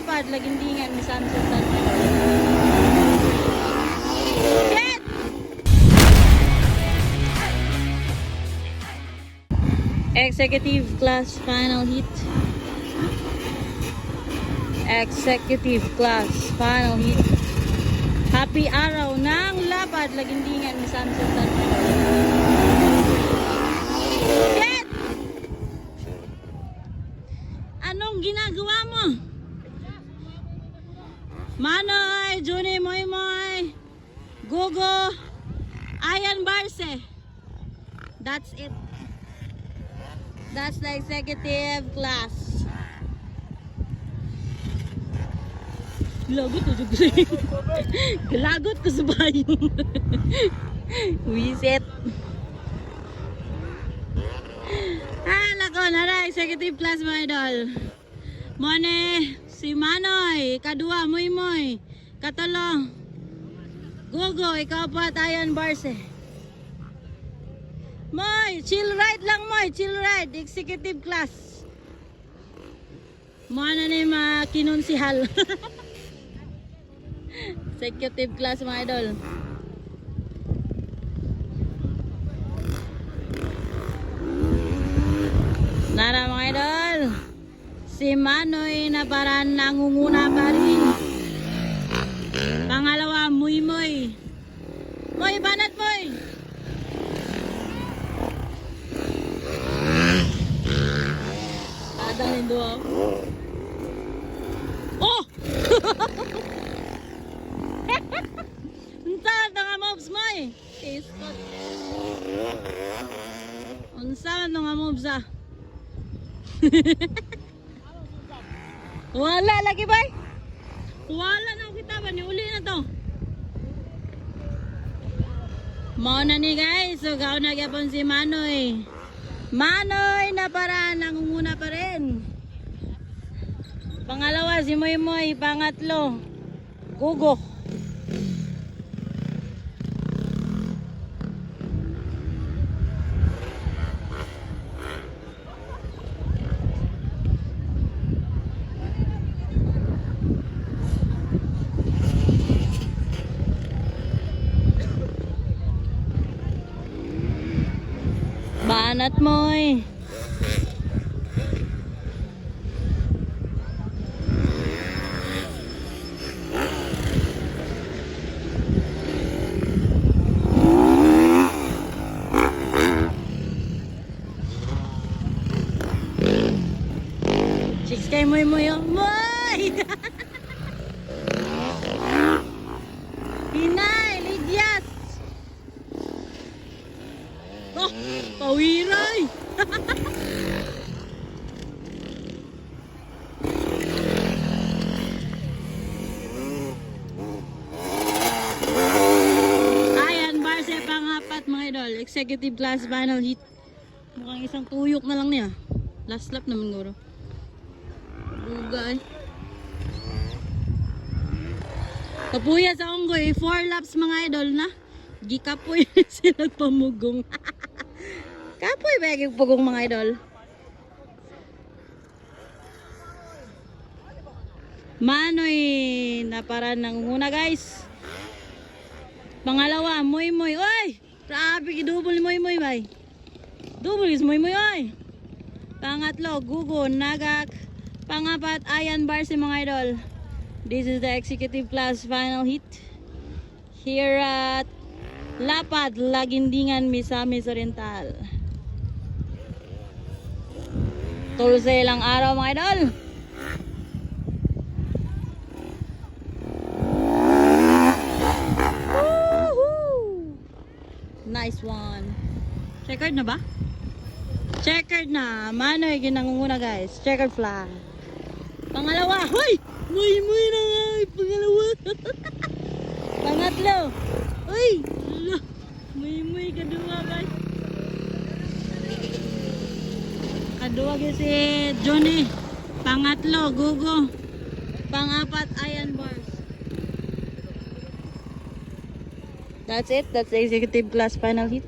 lapad lagindingan ni Samson San. Shit! Executive class final heat. Executive class final heat. Happy araw ng lapad lagindingan ni Samson San. Shit! Anong ginagawa mo? Manoy, Juni Moy Moy, Gogo, Ayan Barce. That's it. That's the executive class. Lagot ko juga. Lagot ko sa bayo. Wiset. Nako na executive class mga idol. Mone si Manoy, kadua Moy Moy, katalo Gogo, ikapat Ayan Barce. Moy, chill ride lang Moy, chill ride, executive class. Mana ni makinunsihal. Executive class mga idol. Nara mga idol, si Manoy na parang nangunguna pa rin. Pangalawa, Moy Moy. Moy, banat Moy. Adang lindo ako. Oh! Unsa nga mobs Moy? Iskot. Unsa nga mobs ah? Wala lagi ba? Wala na kita ba? Niuli na to. Mao na ni guys. So gao na gyapon si Manoy. Manoy na para nangunguna pa rin. Pangalawa si Moy Moy. Pangatlo Gogo. Banat Moy. Chicks kay Moy Moy. Moy! Hinay, Lidyas. Oh, pawiray. Ayan, Barce pangapat mga idol. Executive class final heat. Mukhang isang tuyok na lang niya. Last lap naman guro. Bugay. Kapuya sa unggoy. 4 laps mga idol na. Gikapoy sila pamugong. Kapoy ba yung pugong mga idol? Manoy na para nangunguna guys. Pangalawa, Moy Moy. Oy! Grabe, double ni Moy Moy bay. Double is Moy Moy oy. Pangatlo, Gugo, Nagak. Pangapat, Ayan Barce mga idol. This is the executive class final heat. Here at Lapad, Lagindingan, Misamis Oriental. Tulse lang araw mga idol. Woohoo! Nice one. Checkered na ba? Checkered na. Manoy ginangunguna guys. Checkered flag. Pangalawa. Hoy! Moy Moy na nga. Pangalawa. Pangatlo. Uy! Muy kadua guys. Kadua guys si Johnny. Pangatlo, Gugo. Pangapat, Ayan Bars. That's it. That's the executive class final hit.